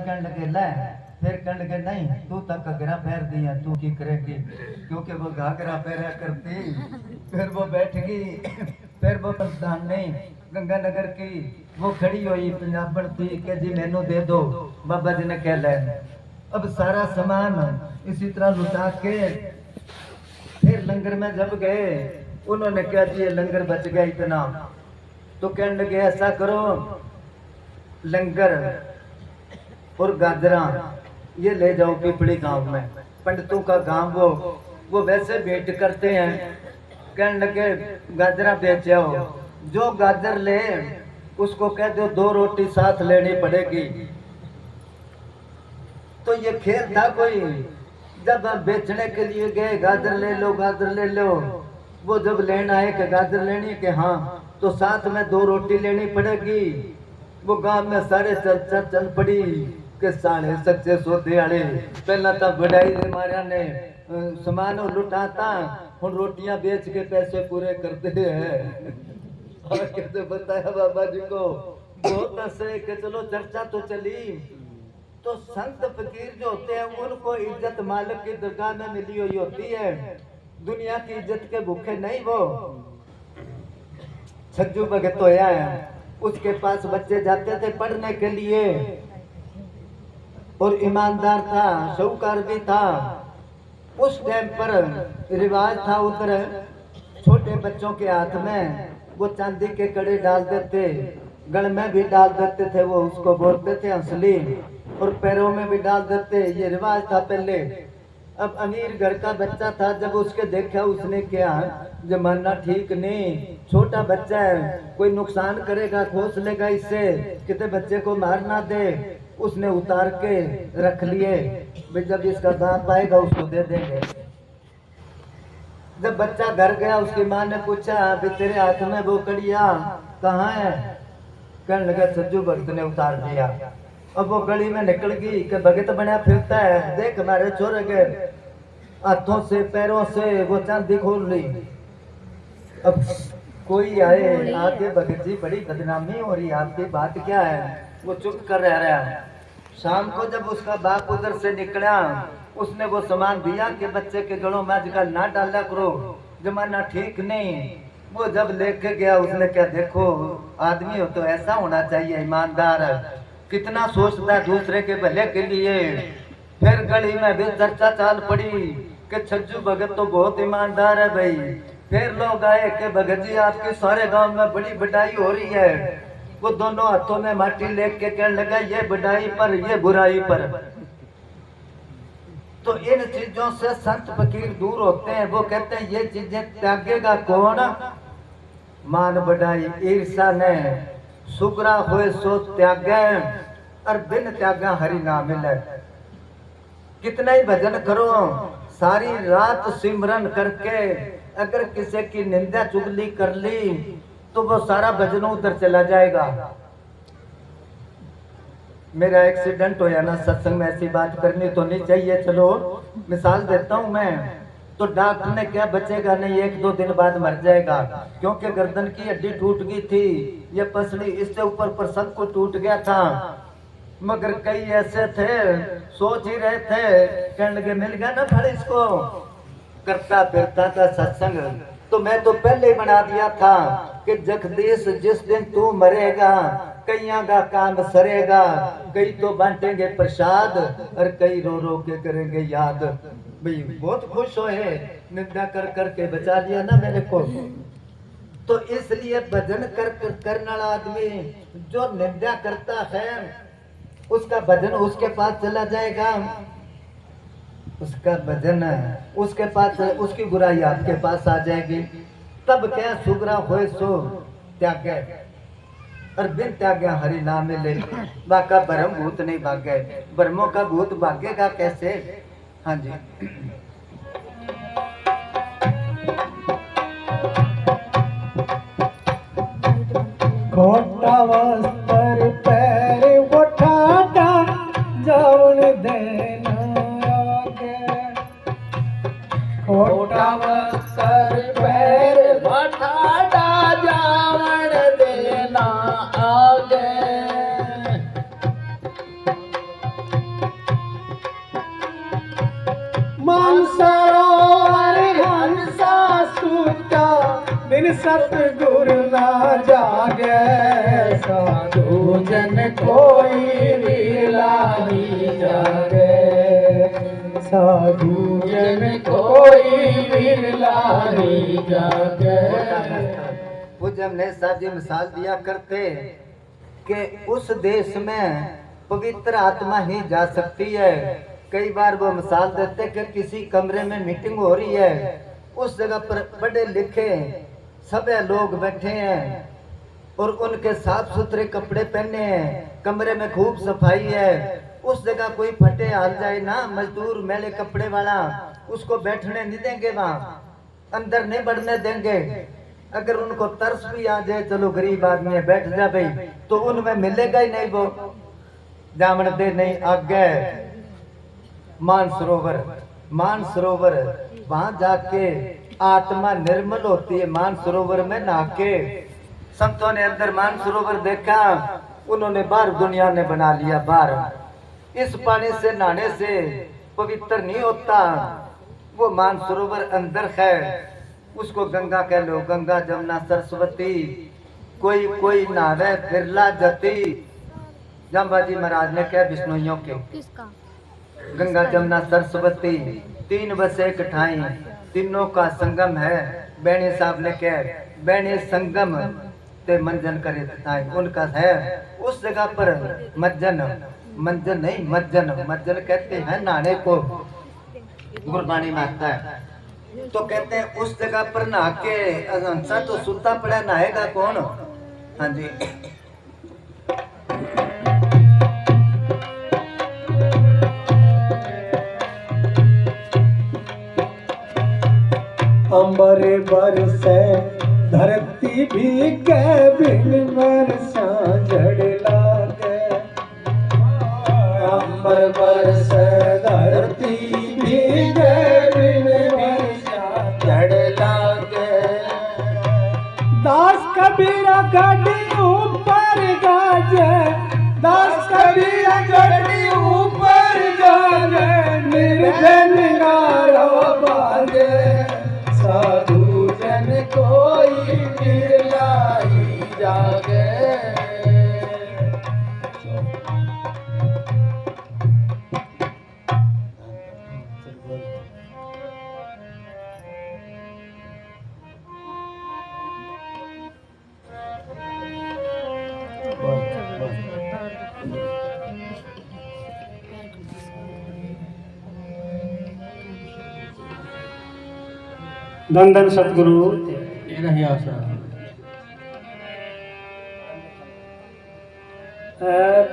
कहने लगे ले, फिर कहने लगे नहीं तू तक घाघरा पहन दी है, तू की करेगी, क्योंकि वो घाघरा पहना करती। फिर वो बैठ गई। फिर वो प्रधान ने गंगानगर की वो खड़ी हुई पंजाबन थी कि जी मैनू दे दो। बाबा जी ने कह ले। अब सारा सामान इसी तरह लुटा के फिर लंगर में जब गए, उन्होंने कहा जी ये लंगर बच गया इतना। तो कहने लगे ऐसा करो, लंगर और गाजरा ये ले जाओ पिपली गांव में, पंडितों का गांव वो वैसे भेंट करते हैं। कहने लगे गाजरा बेच आओ, जो गाजर ले उसको कह दो 2 रोटी साथ लेनी पड़ेगी। तो ये खेल था कोई, जब बेचने के लिए गए गाजर ले लो गाजर ले लो, वो जब लेना है कि गाजर लेनी के हाँ तो साथ में 2 रोटी लेनी पड़ेगी। वो गांव में सारे चल पड़ी के साले सच्चे सौदे वाले पहला तो बढ़ाई दे मारिया ने सामान लुटाता, हम रोटियां बेच के पैसे पूरे करते हैं। और कैसे बताया बाबा जी को, बहुत हंसे कि चलो चर्चा तो चली। तो संत फकीर जो होते हैं उनको इज्जत मालिक की दरगाह में मिली हुई होती है, दुनिया की इज्जत के भूखे नहीं। वो छज्जू भगत होया है, उसके पास बच्चे जाते थे पढ़ने के लिए और ईमानदार था, शाहूकार भी था। उस टाइम पर रिवाज था उधर छोटे बच्चों के हाथ में वो चांदी के कड़े डाल देते, गल में भी डाल देते थे, वो उसको बोलते थे हंसली, और पैरों में भी डाल देते, ये रिवाज था पहले। अब अमीर घर का बच्चा था, जब उसके देखा उसने क्या जमाना ठीक नहीं, छोटा बच्चा है कोई नुकसान करेगा खोस लेगा इससे, कितने बच्चे को मार ना दे। उसने उतार के रख लिए, जब इसका दांत आएगा उसको दे देंगे। जब बच्चा घर गया उसकी माँ ने पूछा अभी तेरे हाथ में वो कड़िया कहाँ है? कहने लगा सज्जू भक्त ने उतार दिया। अब वो गली में निकल गई कि भगत बना फिरता है, देख हमारे छोरे के हाथों से पैरों से वो चांदी खोल ली। अब कोई आए आगे भगत जी बड़ी बदनामी हो रही, आपकी बात क्या है? वो चुप कर रहा है। शाम को जब उसका बाप उधर से निकला, उसने वो सामान दिया कि बच्चे के गलों में आजकल ना डाला करो, जमाना ठीक नहीं। वो जब लेके गया उसने क्या देखो आदमी हो तो ऐसा होना चाहिए, ईमानदार कितना सोचता है दूसरे के भले के लिए। फिर गली में भी चर्चा चाल पड़ी कि छज्जू भगत तो बहुत ईमानदार है भाई। फिर लोग आए कि भगत जी आपके सारे गांव में बड़ी बढ़ाई हो रही है। वो दोनों हाथों में माटी लेके कहने लगा ये बढ़ाई पर ये बुराई पर। तो इन चीजों से संत फकीर दूर होते हैं। वो कहते हैं ये चीजें त्यागेगा कौन? मान बढ़ाई ईर्षा ने सुगरा हुए सो त्यागे, और बिन त्यागा हरि ना मिले। कितना ही भजन करो, सारी रात सिमरन करके अगर किसी की निंदा चुगली कर ली तो वो सारा भजन उधर चला जाएगा। मेरा एक्सीडेंट हो या ना, सत्संग में ऐसी बात करनी तो नहीं चाहिए, चलो मिसाल देता हूं मैं। तो डॉक्टर ने क्या बचेगा नहीं, 1-2 दिन बाद मर जाएगा, क्योंकि गर्दन की हड्डी टूट गई थी, ये पसली इससे ऊपर पर सब को टूट गया था। मगर कई ऐसे थे सोच ही रहे थे, कहने लगे मिल गया ना फल इसको, करता फिरता था सत्संग। तो मैं तो पहले ही बना दिया था कि जगदीश जिस दिन तू मरेगा कईया का काम सरेगा, कई तो बांटेंगे प्रसाद और कई रो रो के करेंगे याद। भाई बहुत खुश होए, निंदा कर कर के बचा लिया ना मेरे को। तो इसलिए भजन करने वाला आदमी जो निंदा करता है उसका भजन उसके पास चला जाएगा, उसका भजन उसके पास, उसकी बुराई आपके पास आ जाएगी। तब क्या सुगरा होए सो त्यागे, और बिन त्यागे हरि ना मिले। बाका ब्रह्म भूत नहीं भागे, ब्रह्मों का भूत भागेगा कैसे? हाँ जी। खोटा वस्त्र पैर उठाता जावन देना आगे, खोटा वस्त्र पैर उठाता जावन देना आगे। सतगुरु ना जागे, साधु जन कोई विरला ही जागे, साधु जन कोई विरला ही जागे। पूज्य हमने साहब जी मिसाल दिया करते कि उस देश में पवित्र आत्मा ही जा सकती है। कई बार वो मिसाल देते कि किसी कमरे में मीटिंग हो रही है, उस जगह पर पढ़े लिखे सभी लोग बैठे हैं और उनके साफ सुथरे कपड़े पहने हैं, कमरे में खूब सफाई है। उस जगह कोई फटे हाल जाए ना, मजदूर मैले कपड़े वाला, उसको बैठने नहीं देंगे, वहाँ अंदर नहीं बढ़ने देंगे। अगर उनको तरस भी आ जाए, चलो गरीब आदमी है बैठ जा भाई, तो उनमें मिलेगा ही नहीं। वो जामन दे नहीं आगे मानसरोवर, मानसरोवर वहां जाके आत्मा निर्मल होती है। मानसरोवर में नहाके संतों ने अंदर मानसरोवर देखा, उन्होंने बाहर दुनिया ने बना लिया बाहर। इस पानी से नहाने से पवित्र नहीं होता, वो मानसरोवर अंदर है, उसको गंगा कह लो, गंगा जमुना सरस्वती। कोई कोई नहावे बिरला जती, जाम्बाजी महाराज ने कहा बिश्नोइयों के गंगा जमुना सरस्वती तीन बस एक ठाई, तीनों का संगम है। बैणी साहब ने कहा बैणी संगम ते मंजन करे ठाई, उनका है उस जगह पर मज्जन, मंजन नहीं मज्जन, मज्जन कहते हैं नहाने को, गुरबाणी में आता है। तो कहते हैं उस जगह पर नहा के हंसा तो सुता पड़ा, नहाएगा कौन? हाँ जी, अंबर बरसे धरती भीगे, बिन बरसा जड़ लागे। अंबर बरसे धरती भीगे, बिन बरसा जड़ लागे। दास कबीरा गाड़ी ऊपर गाजे, दास कबीरा गाड़ी ऊपर गाजे, निर्जन गारो बाजे, साधु जन कोई बिरला ही जागे। धन धन सतगुरु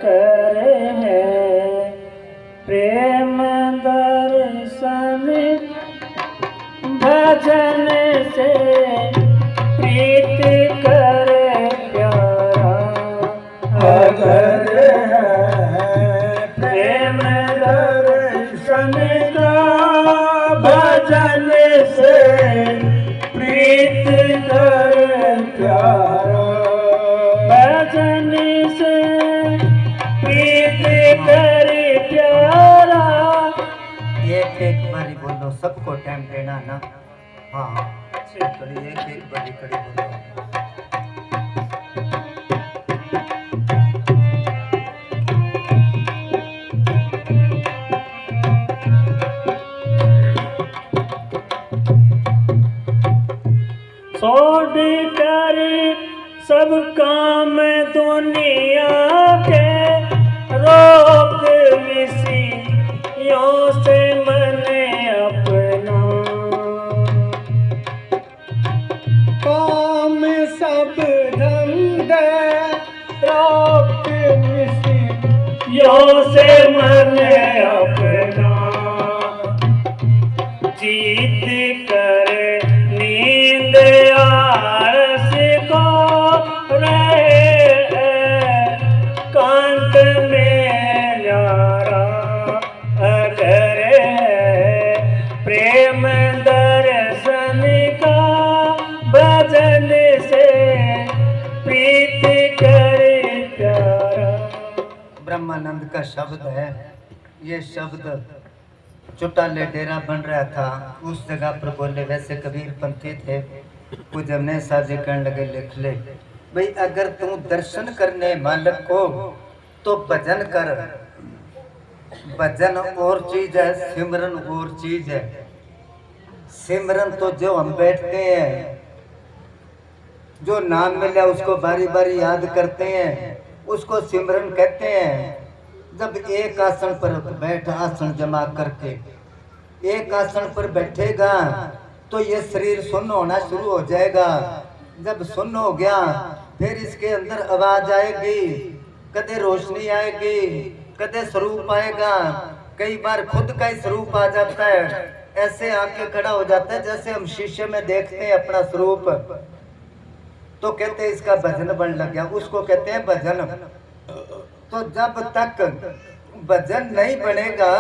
करे है प्रेम दर्शन, भजन से प्रीत करे प्यारा। अगर है प्रेम दर्शन का, भजन से प्रीत कर प्यारा। भजन से प्रीत कर प्यारा। एक एक बारी बोलो, सबको टाइम देना ना। हाँ कड़ी एक एक बारी कड़ी बोलो। छोड़ कर सब काम दुनिया के, रोक मिसियों से मन अपना। काम सब धंधे रोक यो से मन अपना। जीत कर नींद आलस को रहे कांत में न्यारा। अगर प्रेम दर्शन का, भजन से प्रीत करे प्यारा। ब्रह्मानंद का शब्द है, ये शब्द चुटाले डेरा बन रहा था, उस जगह पर बोले। वैसे कबीर पंथी थे, कुछ हमने साझे करने लगे, लिख ले भाई, अगर तू दर्शन करने मालिक को तो भजन कर। भजन और चीज है, सिमरन और चीज है। सिमरन तो जो हम बैठते हैं, जो नाम मिला उसको बारी बारी याद करते हैं, उसको सिमरन कहते हैं। जब एक आसन पर बैठ, आसन जमा करके एक आसन पर बैठेगा तो ये शरीर सुन्न होना शुरू हो जाएगा। जब सुन्न हो गया फिर इसके अंदर आवाज आएगी, कदे रोशनी आएगी, कदे स्वरूप आएगा। कई बार खुद का ही स्वरूप आ जाता है, ऐसे आके खड़ा हो जाता है जैसे हम शीशे में देखते हैं अपना स्वरूप। तो कहते हैं इसका भजन बन लग गया, उसको कहते हैं भजन। तो जब तक भजन नहीं बनेगा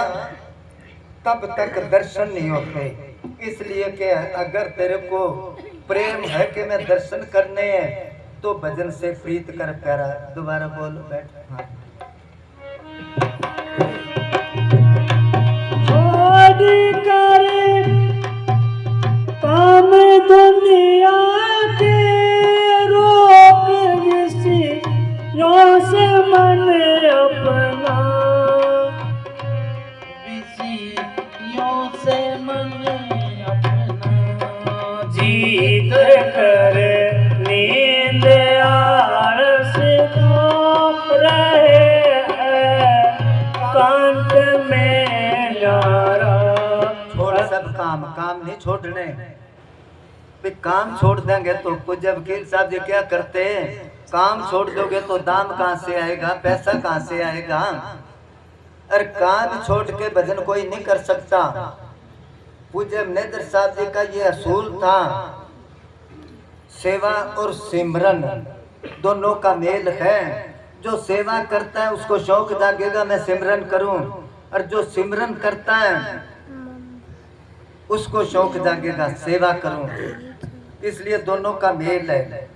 तब तक दर्शन नहीं होते। इसलिए कि अगर तेरे को प्रेम है कि मैं दर्शन करने हैं तो भजन से प्रीत कर प्यारा। दोबारा बोल बैठ। हाँ। कर काम दुनिया के रोक विषयों से मन अपना, विषयों से मन अपना जीत कर नींद आलस तो रहे कांत में नारा। छोड़ सब काम, काम नहीं छोड़ने। भी काम छोड़ देंगे तो कुछ वकील साहब जी क्या करते हैं, काम छोड़ दोगे तो दाम कहाँ से आएगा, पैसा कहाँ से आएगा। और काम छोड़ के भजन कोई नहीं कर सकता। पूज्य नेत्र साहब जी का ये असूल था, सेवा और सिमरन दोनों का मेल है। जो सेवा करता है उसको शौक जागेगा मैं सिमरन करूं, और जो सिमरन करता है उसको शौक जागेगा सेवा करूं। इसलिए दोनों का मेल है।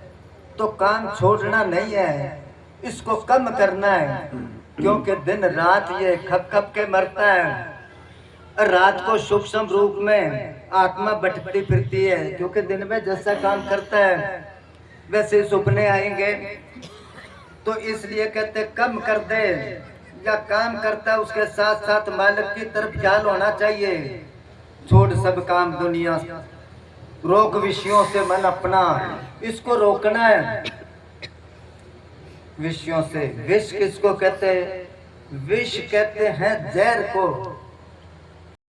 तो काम छोड़ना नहीं है, इसको कम करना है, क्योंकि दिन रात ये खप खप के मरता है। और रात को सूक्ष्म रूप में आत्मा भटकती फिरती है, क्योंकि दिन में जैसा काम करता है वैसे सपने आएंगे। तो इसलिए कहते कम कर दे। या काम करता है उसके साथ साथ मालिक की तरफ ख्याल होना चाहिए। छोड़ सब काम दुनिया, रोक विषयों से मन अपना। इसको रोकना है विषयों से। विष किसको कहते हैं? विष कहते हैं जहर को।